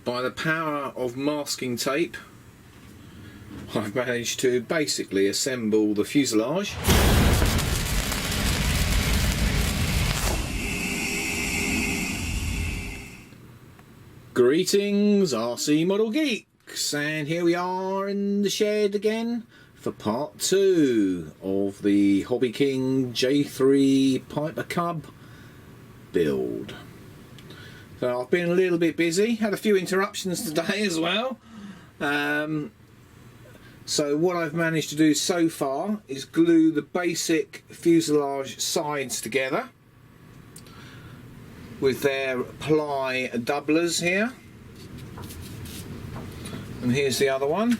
by the power of masking tape, I've managed to basically assemble the fuselage. Greetings RC Model Geeks, and here we are in the shed again for part 2 of the Hobbyking J3 Piper Cub build. So I've been a little bit busy, had a few interruptions today as well. So what I've managed to do so far is glue the basic fuselage sides together with their ply doublers here. And here's the other one.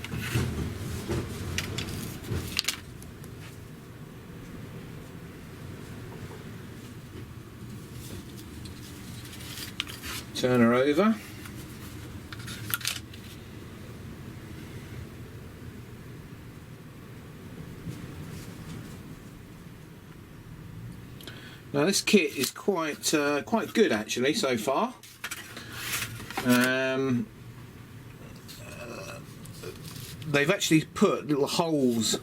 Turn her over. Now this kit is quite good actually so far. They've actually put little holes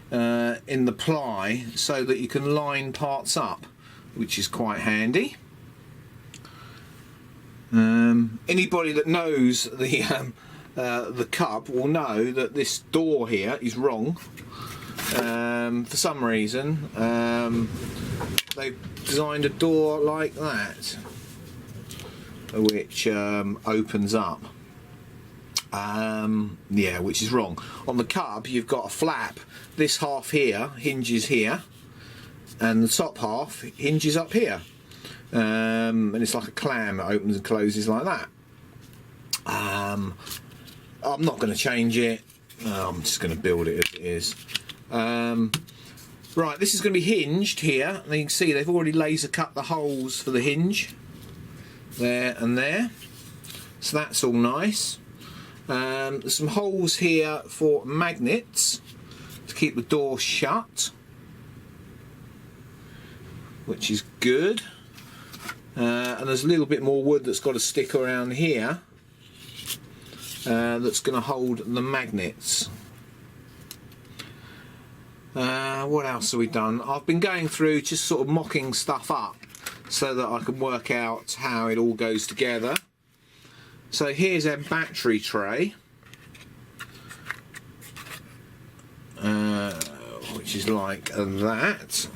in the ply so that you can line parts up, which is quite handy. Anybody that knows the Cub will know that this door here is wrong. For some reason they've designed a door like that, which opens up. Yeah, which is wrong. On the Cub you've got a flap. This half here hinges here, and the top half hinges up here. And it's like a clam, it opens and closes like that. I'm not going to change it, I'm just going to build it as it is. Right, this is going to be hinged here, and you can see they've already laser cut the holes for the hinge there and there, so that's all nice. There's some holes here for magnets to keep the door shut, which is good. And there's a little bit more wood that's got to stick around here that's going to hold the magnets. What else have we done? I've been going through just sort of mocking stuff up so that I can work out how it all goes together. So here's a battery tray, which is like that.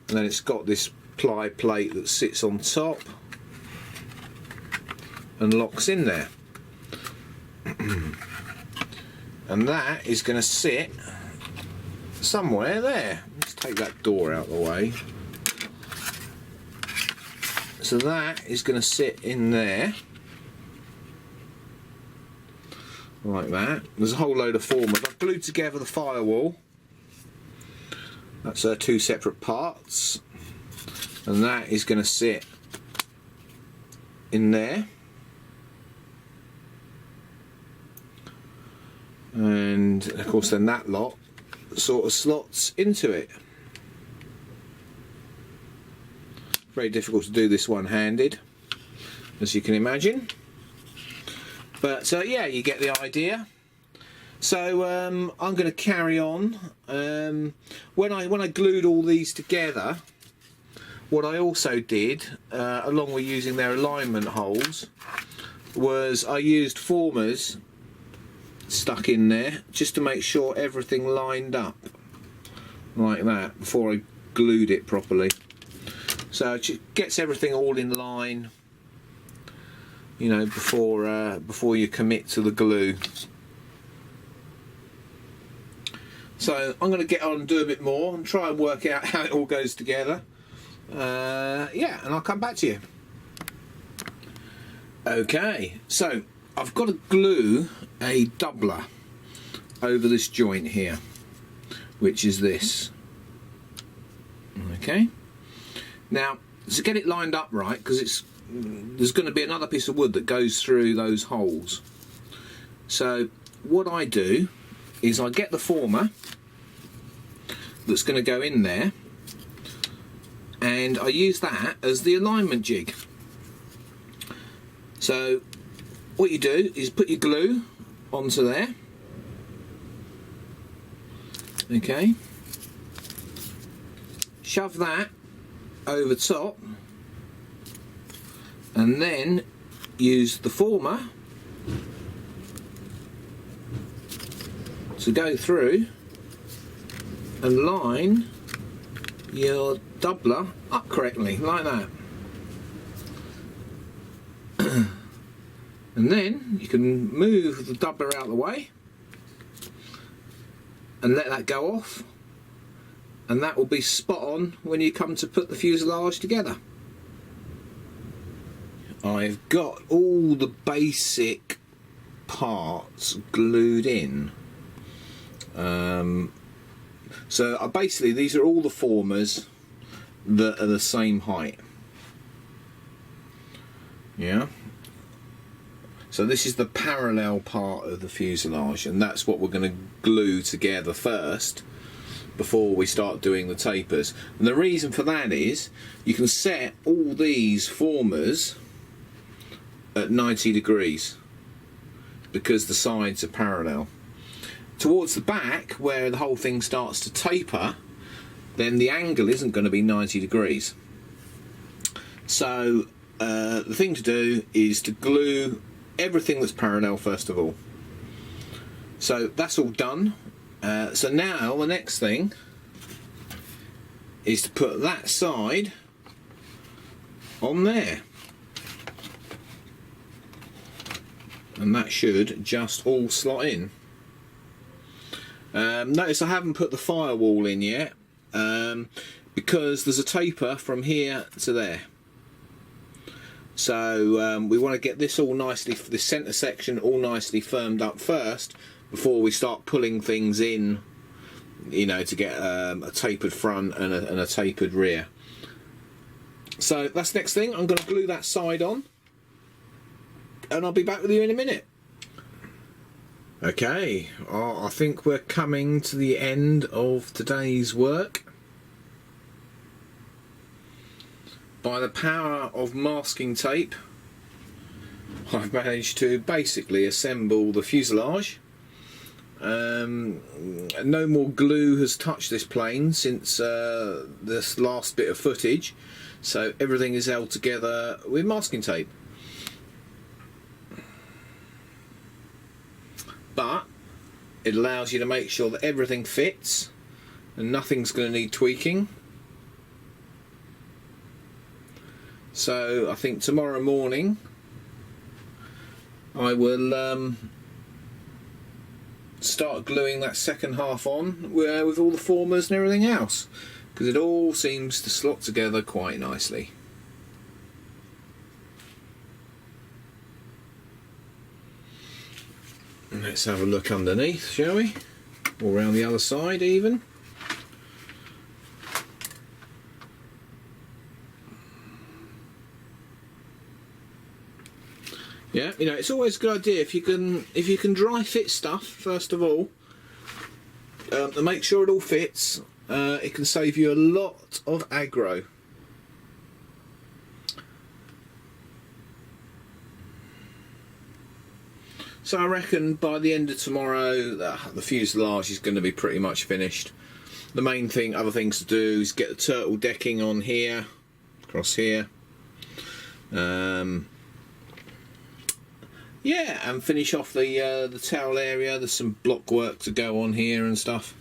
And then it's got this ply plate that sits on top and locks in there. And that is going to sit somewhere there. Let's take that door out of the way. So that is going to sit in there like that. There's a whole load of formers. I've glued together the firewall. That's 2 separate parts, and that is going to sit in there. And of course then that lot sort of slots into it. Very difficult to do this one-handed, as you can imagine, but yeah, you get the idea. So I'm going to carry on. When I glued all these together, what I also did, along with using their alignment holes, was I used formers stuck in there just to make sure everything lined up like that before I glued it properly. So it gets everything all in line, you know, before you commit to the glue. So I'm going to get on and do a bit more and try and work out how it all goes together. Yeah, and I'll come back to you. Okay, so I've got to glue a doubler over this joint here, which is this. Okay, now to get it lined up right, because there's going to be another piece of wood that goes through those holes. So what I do is I get the former that's going to go in there, and I use that as the alignment jig. So what you do is put your glue onto there. Okay, shove that over top, and then use the former to go through and line your doubler up correctly, like that. And then you can move the doubler out of the way and let that go off, and that will be spot on when you come to put the fuselage together. I've got all the basic parts glued in. So basically these are all the formers that are the same height. Yeah. So this is the parallel part of the fuselage, and that's what we're going to glue together first before we start doing the tapers. And the reason for that is you can set all these formers at 90 degrees because the sides are parallel. Towards the back, where the whole thing starts to taper, then the angle isn't going to be 90 degrees. So the thing to do is to glue everything that's parallel first of all. So that's all done. So now the next thing is to put that side on there, and that should just all slot in. Notice I haven't put the firewall in yet, because there's a taper from here to there. So we want to get this all nicely, for the centre section, all nicely firmed up first before we start pulling things in, you know, to get a tapered front and a tapered rear. So that's the next thing. I'm going to glue that side on, and I'll be back with you in a minute. Okay, I think we're coming to the end of today's work. By the power of masking tape, I've managed to basically assemble the fuselage. No more glue has touched this plane since this last bit of footage, so everything is held together with masking tape. But it allows you to make sure that everything fits and nothing's going to need tweaking. So I think tomorrow morning I will start gluing that second half on with all the formers and everything else, because it all seems to slot together quite nicely. Let's have a look underneath, shall we? Or around the other side even. Yeah, you know, it's always a good idea if you can dry fit stuff first of all, to make sure it all fits. It can save you a lot of aggro. So I reckon by the end of tomorrow the fuselage is going to be pretty much finished. The main thing, other things to do, is get the turtle decking on here, across here. Yeah, and finish off the tail area. There's some block work to go on here and stuff.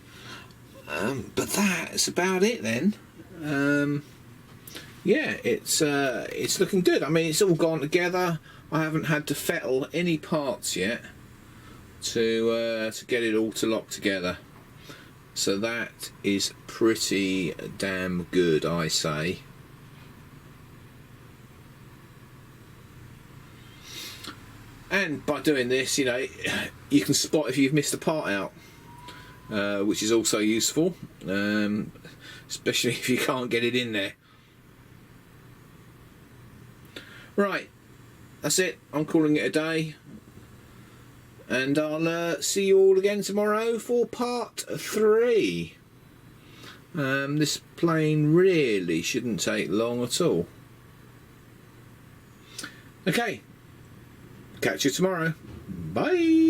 But that's about it then. Yeah, it's looking good. I mean, it's all gone together. I haven't had to fettle any parts yet to get it all to lock together. So that is pretty damn good, I say. And by doing this, you know, you can spot if you've missed a part out, which is also useful, especially if you can't get it in there. Right, that's it. I'm calling it a day, and I'll see you all again tomorrow for part 3. This plane really shouldn't take long at all. Okay. Catch you tomorrow. Bye.